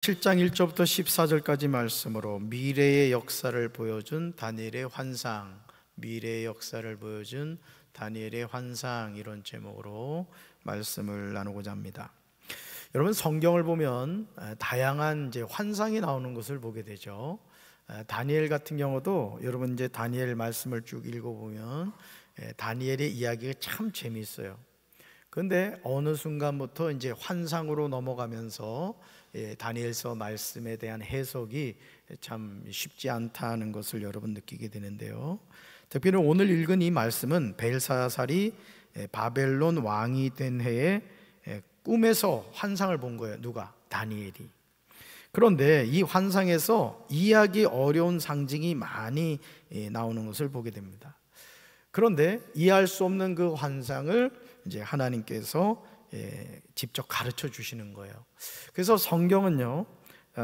7장 1절부터 14절까지 말씀으로 미래의 역사를 보여준 다니엘의 환상, 미래의 역사를 보여준 다니엘의 환상, 이런 제목으로 말씀을 나누고자 합니다. 여러분, 성경을 보면 다양한 이제 환상이 나오는 것을 보게 되죠. 다니엘 같은 경우도 여러분 이제 다니엘 말씀을 쭉 읽어보면 다니엘의 이야기가 참 재미있어요. 그런데 어느 순간부터 이제 환상으로 넘어가면서 다니엘서 말씀에 대한 해석이 참 쉽지 않다는 것을 여러분 느끼게 되는데요. 특별히 오늘 읽은 이 말씀은 벨사살이 바벨론 왕이 된 해에 꿈에서 환상을 본 거예요. 누가? 다니엘이. 그런데 이 환상에서 이해하기 어려운 상징이 많이 나오는 것을 보게 됩니다. 그런데 이해할 수 없는 그 환상을 이제 하나님께서 직접 가르쳐 주시는 거예요. 그래서 성경은요,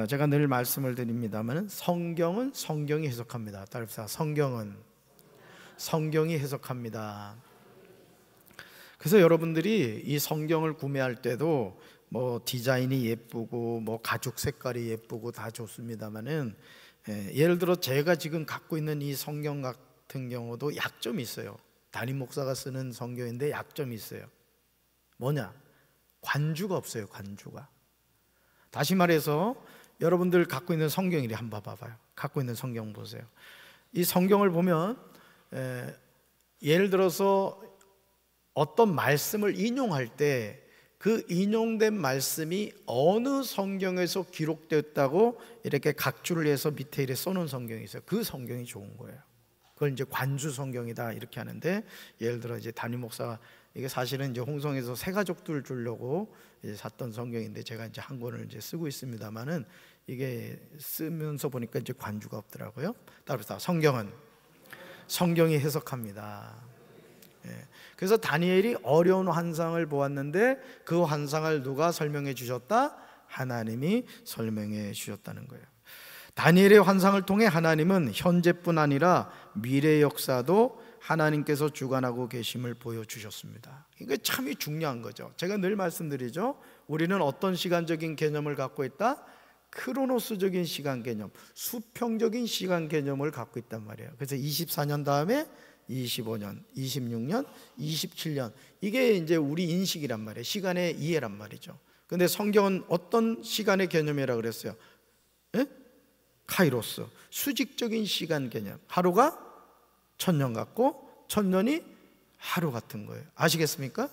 제가 늘 말씀을 드립니다만 성경은 성경이 해석합니다. 따라합시다. 성경은 성경이 해석합니다. 그래서 여러분들이 이 성경을 구매할 때도 뭐 디자인이 예쁘고 뭐 가죽 색깔이 예쁘고 다 좋습니다만은 예를 들어 제가 지금 갖고 있는 이 성경 같은 경우도 약점이 있어요. 담임 목사가 쓰는 성경인데 약점이 있어요. 뭐냐? 관주가 없어요. 관주가. 다시 말해서 여러분들 갖고 있는 성경이래 한번 봐봐요. 갖고 있는 성경 보세요. 이 성경을 보면 예를 들어서 어떤 말씀을 인용할 때 그 인용된 말씀이 어느 성경에서 기록되었다고 이렇게 각주를 해서 밑에 이렇게 써놓은 성경이 있어요. 그 성경이 좋은 거예요. 그걸 이제 관주 성경이다 이렇게 하는데, 예를 들어 이제 담임 목사가 이게 사실은 이제 홍성에서 새 가족들 주려고 이제 샀던 성경인데 제가 이제 한 권을 이제 쓰고 있습니다만은 이게 쓰면서 보니까 이제 관주가 없더라고요. 따라서 성경은 성경이 해석합니다. 그래서 다니엘이 어려운 환상을 보았는데 그 환상을 누가 설명해 주셨다? 하나님이 설명해 주셨다는 거예요. 다니엘의 환상을 통해 하나님은 현재뿐 아니라 미래의 역사도 하나님께서 주관하고 계심을 보여주셨습니다. 이게 참 중요한 거죠. 제가 늘 말씀드리죠. 우리는 어떤 시간적인 개념을 갖고 있다? 크로노스적인 시간 개념, 수평적인 시간 개념을 갖고 있단 말이에요. 그래서 24년 다음에 25년, 26년, 27년, 이게 이제 우리 인식이란 말이에요. 시간의 이해란 말이죠. 근데 성경은 어떤 시간의 개념이라고 그랬어요? 카이로스, 수직적인 시간 개념. 하루가 1000년 같고 1000년이 하루 같은 거예요. 아시겠습니까?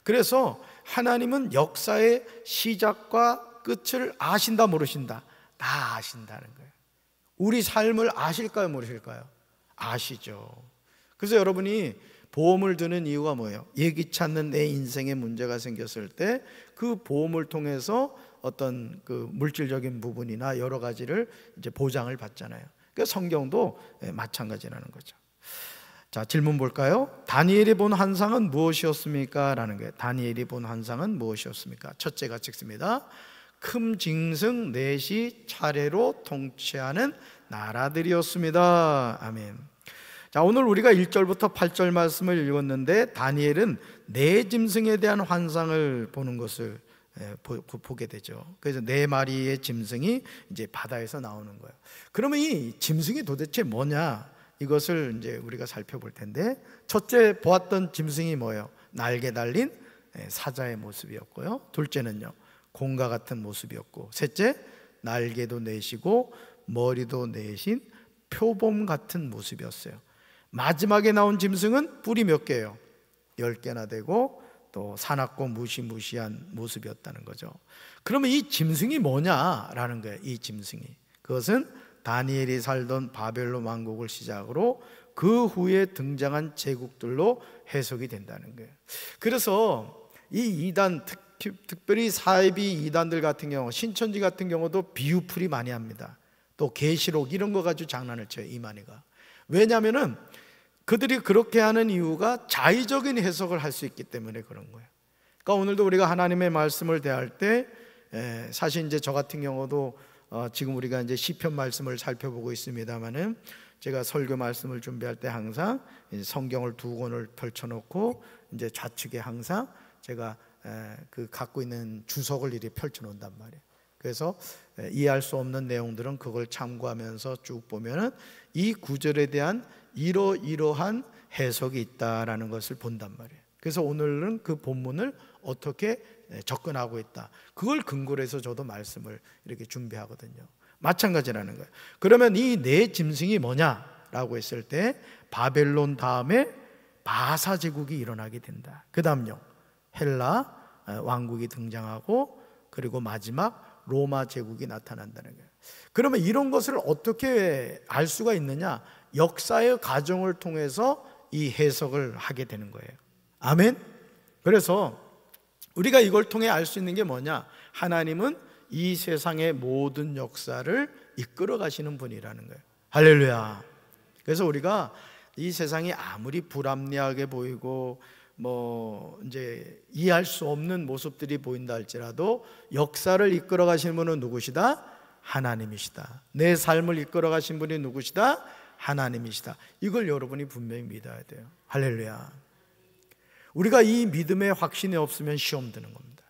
그래서 하나님은 역사의 시작과 끝을 아신다 모르신다? 다 아신다는 거예요. 우리 삶을 아실까요 모르실까요? 아시죠. 그래서 여러분이 보험을 드는 이유가 뭐예요? 예기치 않는 내 인생에 문제가 생겼을 때 그 보험을 통해서 어떤 그 물질적인 부분이나 여러 가지를 이제 보장을 받잖아요. 그러니까 성경도 마찬가지라는 거죠. 자, 질문 볼까요? 다니엘이 본 환상은 무엇이었습니까? 라는 거예요. 다니엘이 본 환상은 무엇이었습니까? 첫째가 찍습니다. 큰 짐승 넷이 차례로 통치하는 나라들이었습니다. 아멘. 자, 오늘 우리가 1절부터 8절 말씀을 읽었는데 다니엘은 네 짐승에 대한 환상을 보는 것을 보게 되죠. 그래서 네 마리의 짐승이 이제 바다에서 나오는 거예요. 그러면 이 짐승이 도대체 뭐냐? 이것을 이제 우리가 살펴볼 텐데, 첫째 보았던 짐승이 뭐예요? 날개 달린 사자의 모습이었고요. 둘째는요, 공과 같은 모습이었고, 셋째 날개도 내시고 머리도 내신 표범 같은 모습이었어요. 마지막에 나온 짐승은 뿔이 몇 개예요? 10개나 되고 또 사납고 무시무시한 모습이었다는 거죠. 그러면 이 짐승이 뭐냐라는 거예요. 이 짐승이, 그것은 다니엘이 살던 바벨론 왕국을 시작으로 그 후에 등장한 제국들로 해석이 된다는 거예요. 그래서 이 이단, 특별히 사이비 이단들 같은 경우, 신천지 같은 경우도 비유풀이 많이 합니다. 또 계시록 이런 거 가지고 장난을 쳐요, 이만희가. 왜냐하면은 그들이 그렇게 하는 이유가 자의적인 해석을 할 수 있기 때문에 그런 거예요. 그러니까 오늘도 우리가 하나님의 말씀을 대할 때 사실 이제 저 같은 경우도 지금 우리가 이제 시편 말씀을 살펴보고 있습니다만은, 제가 설교 말씀을 준비할 때 항상 성경을 두 권을 펼쳐놓고 이제 좌측에 항상 제가 그 갖고 있는 주석을 이렇게 펼쳐놓는단 말이에요. 그래서 이해할 수 없는 내용들은 그걸 참고하면서 쭉 보면은 이 구절에 대한 이러이러한 해석이 있다라는 것을 본단 말이에요. 그래서 오늘은 그 본문을 어떻게 접근하고 있다, 그걸 근거로 해서 저도 말씀을 이렇게 준비하거든요. 마찬가지라는 거예요. 그러면 이 네 짐승이 뭐냐라고 했을 때 바벨론 다음에 바사 제국이 일어나게 된다. 그 다음요, 헬라 왕국이 등장하고, 그리고 마지막 로마 제국이 나타난다는 거예요. 그러면 이런 것을 어떻게 알 수가 있느냐? 역사의 과정을 통해서 이 해석을 하게 되는 거예요. 아멘. 그래서 우리가 이걸 통해 알 수 있는 게 뭐냐? 하나님은 이 세상의 모든 역사를 이끌어 가시는 분이라는 거예요. 할렐루야. 그래서 우리가 이 세상이 아무리 불합리하게 보이고 이제 이해할 수 없는 모습들이 보인다 할지라도 역사를 이끌어 가시는 분은 누구시다? 하나님이시다. 내 삶을 이끌어 가신 분이 누구시다? 하나님이시다. 이걸 여러분이 분명히 믿어야 돼요. 할렐루야. 우리가 이 믿음의 확신이 없으면 시험 드는 겁니다.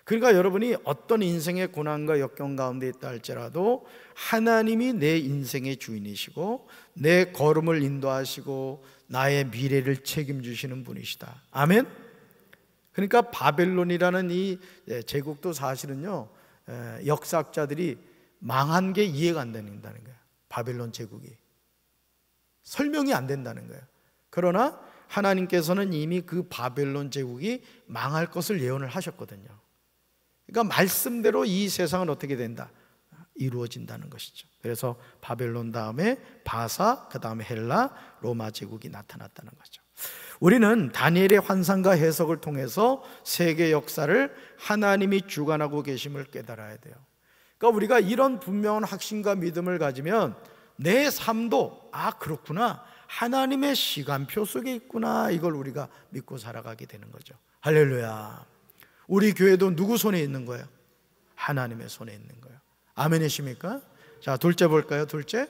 그러니까 여러분이 어떤 인생의 고난과 역경 가운데 있다 할지라도 하나님이 내 인생의 주인이시고 내 걸음을 인도하시고 나의 미래를 책임지시는 분이시다. 아멘. 그러니까 바벨론이라는 이 제국도 사실은요, 역사학자들이 망한 게 이해가 안 된다는 거예요. 바벨론 제국이 설명이 안 된다는 거예요. 그러나 하나님께서는 이미 그 바벨론 제국이 망할 것을 예언을 하셨거든요. 그러니까 말씀대로 이 세상은 어떻게 된다? 이루어진다는 것이죠. 그래서 바벨론 다음에 바사, 그 다음에 헬라, 로마 제국이 나타났다는 거죠. 우리는 다니엘의 환상과 해석을 통해서 세계 역사를 하나님이 주관하고 계심을 깨달아야 돼요. 그러니까 우리가 이런 분명한 확신과 믿음을 가지면 내 삶도 그렇구나, 하나님의 시간표 속에 있구나, 이걸 우리가 믿고 살아가게 되는 거죠. 할렐루야. 우리 교회도 누구 손에 있는 거예요? 하나님의 손에 있는 거예요. 아멘이십니까? 자, 둘째 볼까요? 둘째,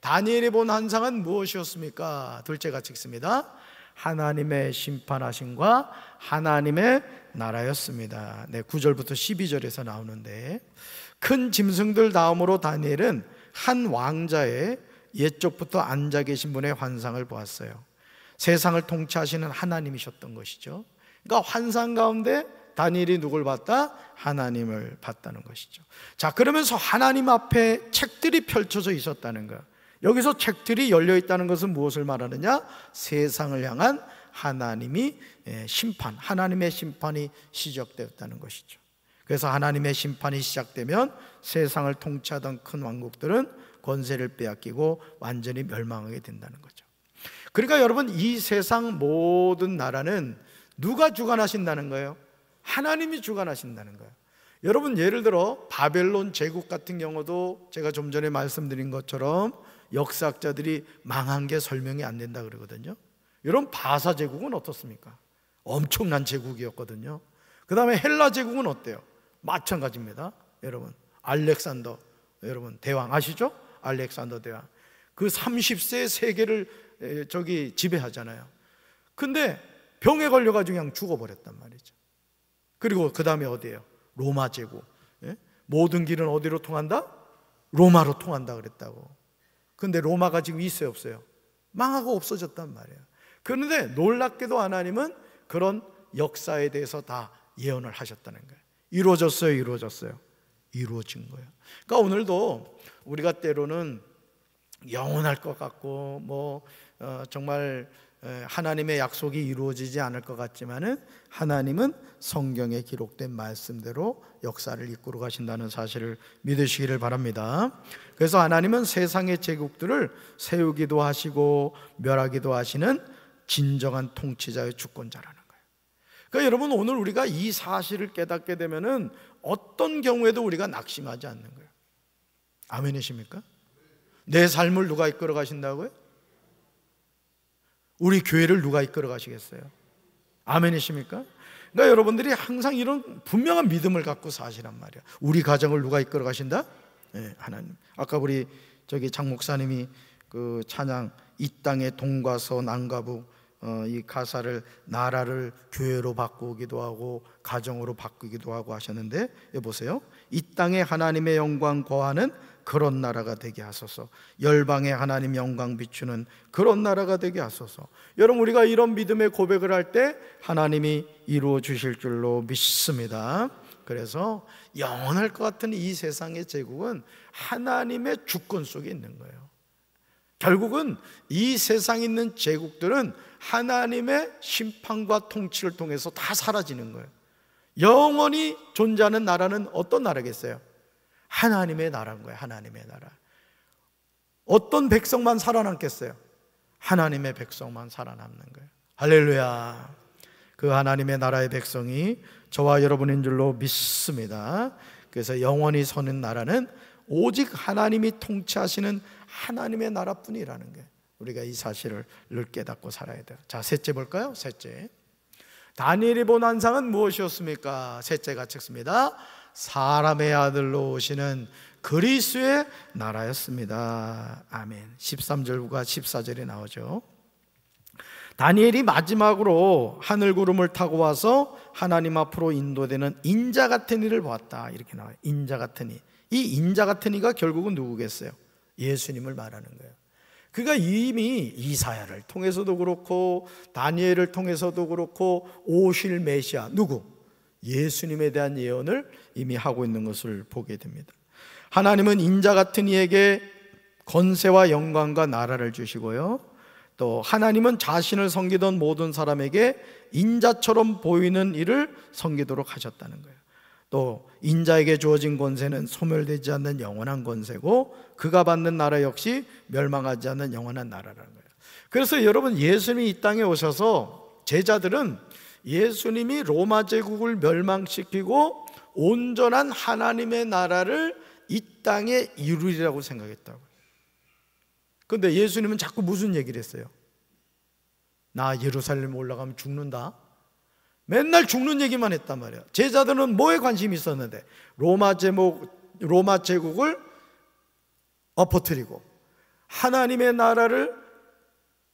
다니엘이 본 환상은 무엇이었습니까? 둘째 같이 읽습니다. 하나님의 심판하심과 하나님의 나라였습니다. 네, 9절부터 12절에서 나오는데, 큰 짐승들 다음으로 다니엘은 한 왕자의 옛적부터 앉아 계신 분의 환상을 보았어요. 세상을 통치하시는 하나님이셨던 것이죠. 그러니까 환상 가운데 다니엘이 누굴 봤다? 하나님을 봤다는 것이죠. 자, 그러면서 하나님 앞에 책들이 펼쳐져 있었다는 거예요. 여기서 책들이 열려 있다는 것은 무엇을 말하느냐? 세상을 향한 하나님이 심판, 하나님의 심판이 시작되었다는 것이죠. 그래서 하나님의 심판이 시작되면 세상을 통치하던 큰 왕국들은 권세를 빼앗기고 완전히 멸망하게 된다는 거죠. 그러니까 여러분, 이 세상 모든 나라는 누가 주관하신다는 거예요? 하나님이 주관하신다는 거예요. 여러분, 예를 들어 바벨론 제국 같은 경우도 제가 좀 전에 말씀드린 것처럼 역사학자들이 망한 게 설명이 안 된다 그러거든요. 여러분, 바사 제국은 어떻습니까? 엄청난 제국이었거든요. 그 다음에 헬라 제국은 어때요? 마찬가지입니다. 여러분, 알렉산더, 여러분 대왕 아시죠? 알렉산더 대왕, 그 30세 세계를 지배하잖아요. 근데 병에 걸려가지고 그냥 죽어버렸단 말이죠. 그리고 그 다음에 어디예요? 로마 제국. 모든 길은 어디로 통한다? 로마로 통한다 그랬다고. 근데 로마가 지금 있어요, 없어요? 망하고 없어졌단 말이에요. 그런데 놀랍게도 하나님은 그런 역사에 대해서 다 예언을 하셨다는 거예요. 이루어졌어요, 이루어진 거예요. 그러니까 오늘도 우리가 때로는 영원할 것 같고 정말 하나님의 약속이 이루어지지 않을 것 같지만은 하나님은 성경에 기록된 말씀대로 역사를 이끌어 가신다는 사실을 믿으시기를 바랍니다. 그래서 하나님은 세상의 제국들을 세우기도 하시고 멸하기도 하시는 진정한 통치자의 주권자라는 거예요. 그러니까 여러분, 오늘 우리가 이 사실을 깨닫게 되면은 어떤 경우에도 우리가 낙심하지 않는 거예요. 아멘이십니까? 내 삶을 누가 이끌어 가신다고요? 우리 교회를 누가 이끌어 가시겠어요? 아멘이십니까? 그러니까 여러분들이 항상 이런 분명한 믿음을 갖고 사시란 말이야. 우리 가정을 누가 이끌어 가신다? 네, 하나님. 아까 우리 장 목사님이 그 찬양, 이 땅의 동과 서 남과 북 이 가사를 나라를 교회로 바꾸기도 하고 가정으로 바꾸기도 하고 하셨는데, 여기 보세요. 이 땅에 하나님의 영광 거하는 그런 나라가 되게 하소서. 열방에 하나님 영광 비추는 그런 나라가 되게 하소서. 여러분, 우리가 이런 믿음의 고백을 할 때 하나님이 이루어 주실 줄로 믿습니다. 그래서 영원할 것 같은 이 세상의 제국은 하나님의 주권 속에 있는 거예요. 결국은 이 세상에 있는 제국들은 하나님의 심판과 통치를 통해서 다 사라지는 거예요. 영원히 존재하는 나라는 어떤 나라겠어요? 하나님의 나라인 거예요. 하나님의 나라. 어떤 백성만 살아남겠어요? 하나님의 백성만 살아남는 거예요. 할렐루야. 그 하나님의 나라의 백성이 저와 여러분인 줄로 믿습니다. 그래서 영원히 서는 나라는 오직 하나님이 통치하시는 하나님의 나라뿐이라는 거예요. 우리가 이 사실을 늘 깨닫고 살아야 돼요. 자, 셋째 볼까요? 셋째, 다니엘이 본 환상은 무엇이었습니까? 셋째가 찍습니다. 사람의 아들로 오시는 그리스도의 나라였습니다. 아멘. 13절과 14절에 나오죠. 다니엘이 마지막으로 하늘 구름을 타고 와서 하나님 앞으로 인도되는 인자 같은 이를 보았다, 이렇게 나와요. 인자 같은 이. 이 인자 같은 이가 결국은 누구겠어요? 예수님을 말하는 거예요. 그가 이미 이사야를 통해서도 그렇고 다니엘을 통해서도 그렇고 오실 메시아, 누구? 예수님에 대한 예언을 이미 하고 있는 것을 보게 됩니다. 하나님은 인자 같은 이에게 권세와 영광과 나라를 주시고요, 또 하나님은 자신을 섬기던 모든 사람에게 인자처럼 보이는 이를 섬기도록 하셨다는 거예요. 또 인자에게 주어진 권세는 소멸되지 않는 영원한 권세고 그가 받는 나라 역시 멸망하지 않는 영원한 나라라는 거예요. 그래서 여러분, 예수님이 이 땅에 오셔서 제자들은 예수님이 로마 제국을 멸망시키고 온전한 하나님의 나라를 이 땅에 이루리라고 생각했다고요. 그런데 예수님은 자꾸 무슨 얘기를 했어요? 나 예루살렘 올라가면 죽는다. 맨날 죽는 얘기만 했단 말이에요. 제자들은 뭐에 관심이 있었는데? 로마 제국을 엎어뜨리고 하나님의 나라를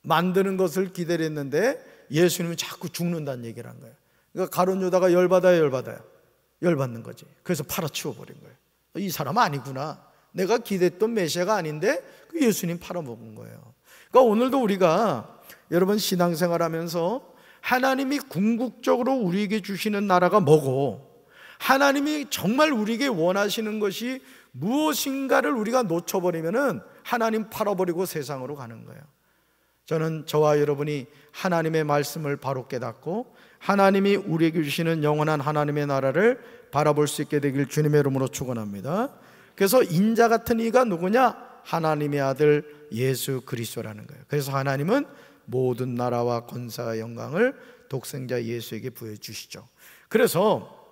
만드는 것을 기다렸는데 예수님은 자꾸 죽는다는 얘기를 한 거예요. 그러니까 가룟 유다가 열받아요? 열받는 거지. 그래서 팔아치워버린 거예요. 이 사람 아니구나, 내가 기대했던 메시아가 아닌데 그 예수님 팔아먹은 거예요. 그러니까 오늘도 우리가 여러분 신앙생활하면서 하나님이 궁극적으로 우리에게 주시는 나라가 뭐고 하나님이 정말 우리에게 원하시는 것이 무엇인가를 우리가 놓쳐버리면은 하나님 팔아버리고 세상으로 가는 거예요. 저는 저와 여러분이 하나님의 말씀을 바로 깨닫고 하나님이 우리에게 주시는 영원한 하나님의 나라를 바라볼 수 있게 되길 주님의 이름으로 축원합니다. 그래서 인자 같은 이가 누구냐? 하나님의 아들 예수 그리스도라는 거예요. 그래서 하나님은 모든 나라와 권세와 영광을 독생자 예수에게 부여주시죠. 그래서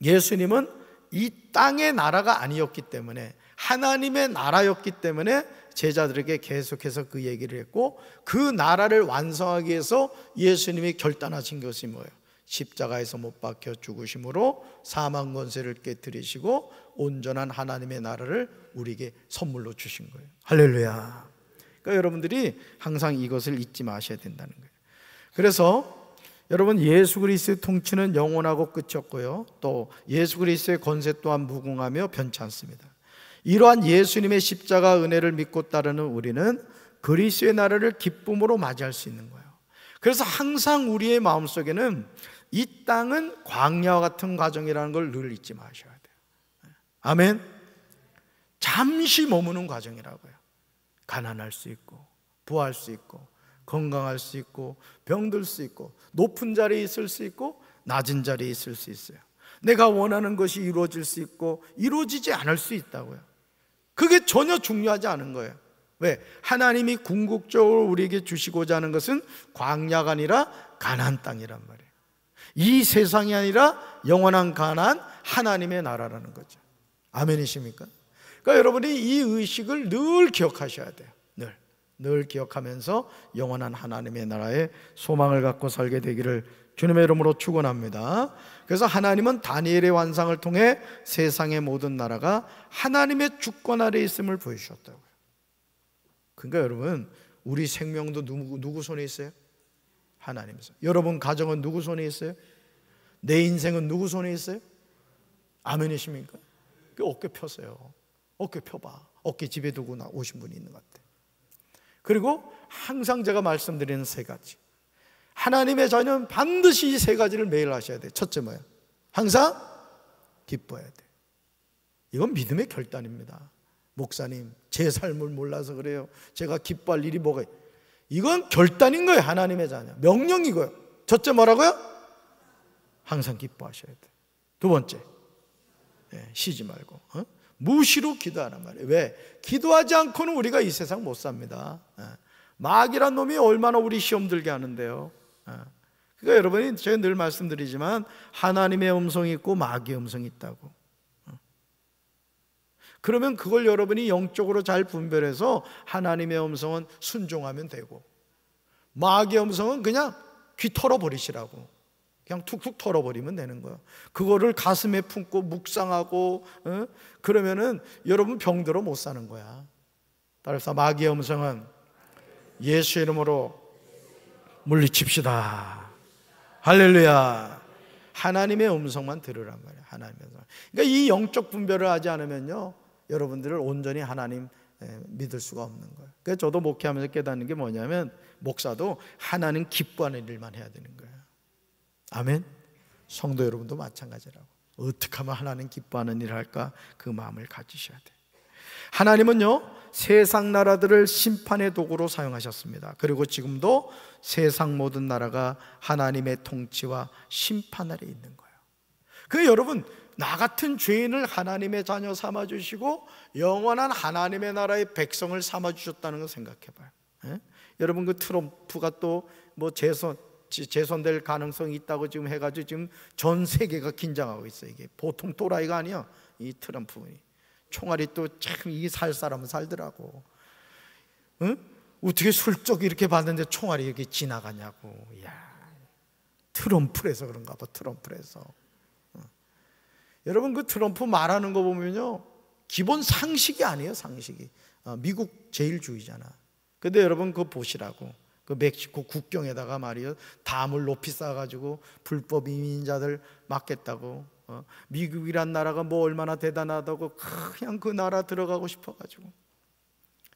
예수님은 이 땅의 나라가 아니었기 때문에, 하나님의 나라였기 때문에 제자들에게 계속해서 그 얘기를 했고, 그 나라를 완성하기 위해서 예수님이 결단하신 것이 뭐예요? 십자가에서 못 박혀 죽으심으로 사망 권세를 깨뜨리시고 온전한 하나님의 나라를 우리에게 선물로 주신 거예요. 할렐루야. 그러니까 여러분들이 항상 이것을 잊지 마셔야 된다는 거예요. 그래서 여러분, 예수 그리스도의 통치는 영원하고 끝이 없고요, 또 예수 그리스도의 권세 또한 무궁하며 변치 않습니다. 이러한 예수님의 십자가 은혜를 믿고 따르는 우리는 그리스도의 나라를 기쁨으로 맞이할 수 있는 거예요. 그래서 항상 우리의 마음속에는 이 땅은 광야와 같은 과정이라는 걸 늘 잊지 마셔야 돼요. 아멘. 잠시 머무는 과정이라고요. 가난할 수 있고 부할 수 있고 건강할 수 있고 병들 수 있고 높은 자리에 있을 수 있고 낮은 자리에 있을 수 있어요. 내가 원하는 것이 이루어질 수 있고 이루어지지 않을 수 있다고요. 그게 전혀 중요하지 않은 거예요. 왜? 하나님이 궁극적으로 우리에게 주시고자 하는 것은 광야가 아니라 가나안 땅이란 말이에요. 이 세상이 아니라 영원한 가나안 하나님의 나라라는 거죠. 아멘이십니까? 그러니까 여러분이 이 의식을 늘 기억하셔야 돼요. 늘 기억하면서 영원한 하나님의 나라에 소망을 갖고 살게 되기를 주님의 이름으로 축원합니다. 그래서 하나님은 다니엘의 환상을 통해 세상의 모든 나라가 하나님의 주권 아래에 있음을 보여주셨다고요. 그러니까 여러분, 우리 생명도 누구 손에 있어요? 하나님의 손. 여러분 가정은 누구 손에 있어요? 내 인생은 누구 손에 있어요? 아멘이십니까? 어깨 펴세요. 어깨 펴봐. 어깨 집에 두고 오신 분이 있는 것 같아요. 그리고 항상 제가 말씀드리는 세 가지, 하나님의 자녀는 반드시 이 세 가지를 매일 하셔야 돼요. 첫째 뭐예요? 항상 기뻐해야 돼요. 이건 믿음의 결단입니다. 목사님, 제 삶을 몰라서 그래요. 제가 기뻐할 일이 뭐가 있어요? 이건 결단인 거예요. 하나님의 자녀 명령이고요. 첫째 뭐라고요? 항상 기뻐하셔야 돼요. 두 번째, 쉬지 말고 무시로 기도하란 말이에요. 왜? 기도하지 않고는 우리가 이 세상 못 삽니다. 마귀란 놈이 얼마나 우리 시험 들게 하는데요. 그러니까 여러분이, 제가 늘 말씀드리지만 하나님의 음성이 있고 마귀의 음성이 있다고. 그러면 그걸 여러분이 영적으로 잘 분별해서 하나님의 음성은 순종하면 되고, 마귀의 음성은 그냥 귀 털어버리시라고, 그냥 툭툭 털어버리면 되는 거예요. 그거를 가슴에 품고 묵상하고 그러면은 여러분 병들어 못 사는 거야. 따라서 마귀의 음성은 예수 이름으로 물리칩시다. 할렐루야. 하나님의 음성만 들으란 말이에요. 하나님의 음성. 그러니까 이 영적 분별을 하지 않으면요, 여러분들을 온전히 하나님 믿을 수가 없는 거예요. 그래서 저도 목회하면서 깨닫는 게 뭐냐면, 목사도 하나님 기뻐하는 일만 해야 되는 거예요. 아멘. 성도 여러분도 마찬가지라고. 어떻게 하면 하나님 기뻐하는 일을 할까? 그 마음을 가지셔야 돼요. 하나님은요, 세상 나라들을 심판의 도구로 사용하셨습니다. 그리고 지금도 세상 모든 나라가 하나님의 통치와 심판 아래 있는 거예요. 그 여러분, 나 같은 죄인을 하나님의 자녀 삼아주시고 영원한 하나님의 나라의 백성을 삼아주셨다는 걸 생각해봐요. 여러분, 그 트럼프가 또 뭐 재선될 가능성이 있다고 지금 해가지고 지금 전 세계가 긴장하고 있어요. 이게 보통 또라이가 아니야. 이 트럼프는 총알이 또 참, 이게 살 사람은 살더라고. 어떻게 슬쩍 이렇게 봤는데 총알이 이렇게 지나가냐고. 이야, 트럼프라서 그런가 봐. 트럼프라서. 여러분, 그 트럼프 말하는 거 보면요, 기본 상식이 아니에요. 상식이. 미국 제일주의잖아. 근데 여러분 그거 보시라고. 그 멕시코 국경에다가 말이에요, 담을 높이 쌓아가지고 불법 이민자들 막겠다고. 미국이란 나라가 뭐 얼마나 대단하다고 그냥 그 나라 들어가고 싶어가지고.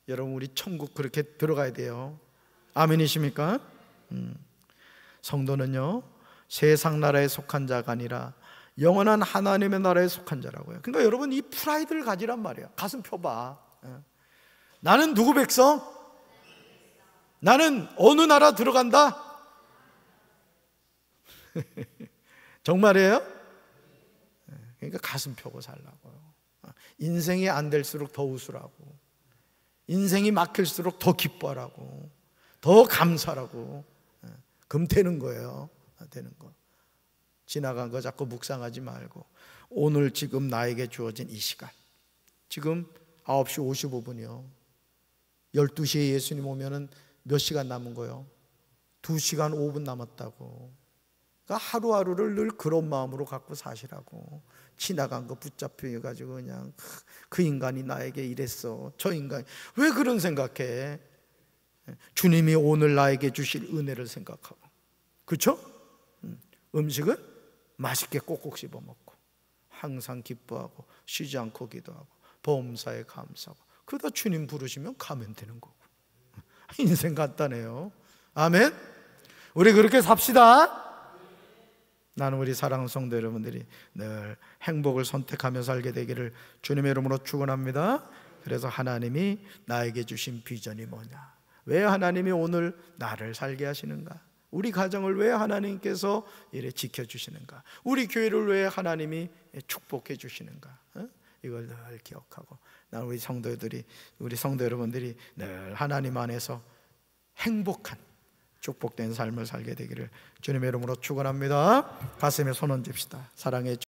여러분, 우리 천국 그렇게 들어가야 돼요. 아멘이십니까? 성도는요, 세상 나라에 속한 자가 아니라 영원한 하나님의 나라에 속한 자라고요. 그러니까 여러분, 이 프라이드를 가지란 말이에요. 가슴 펴봐. 나는 누구 백성? 나는 어느 나라 들어간다? 정말이에요? 그러니까 가슴 펴고 살라고요. 인생이 안 될수록 더 웃으라고, 인생이 막힐수록 더 기뻐하라고, 더 감사하라고. 그럼 되는 거예요. 되는 거. 지나간 거 자꾸 묵상하지 말고, 오늘 지금 나에게 주어진 이 시간, 지금 9시 55분이요 12시에 예수님 오면은 몇 시간 남은 거예요? 2시간 5분 남았다고. 그러니까 하루하루를 늘 그런 마음으로 갖고 사시라고. 지나간 거 붙잡혀 가지고 그냥 그 인간이 나에게 이랬어, 저 인간이 왜 그런 생각해? 주님이 오늘 나에게 주실 은혜를 생각하고, 그렇죠? 음식은 맛있게 꼭꼭 씹어 먹고, 항상 기뻐하고, 쉬지 않고 기도하고, 범사에 감사하고, 그러다 주님 부르시면 가면 되는 거고. 인생 간단해요. 아멘. 우리 그렇게 삽시다. 나는 우리 사랑하는 성도 여러분들이 늘 행복을 선택하며 살게 되기를 주님의 이름으로 축원합니다. 그래서 하나님이 나에게 주신 비전이 뭐냐? 왜 하나님이 오늘 나를 살게 하시는가? 우리 가정을 왜 하나님께서 이래 지켜주시는가? 우리 교회를 왜 하나님이 축복해 주시는가? 이걸 늘 기억하고, 나는 우리 성도들이, 우리 성도 여러분들이 늘 하나님 안에서 행복한 축복된 삶을 살게 되기를 주님의 이름으로 축원합니다. 가슴에 손 얹읍시다. 사랑의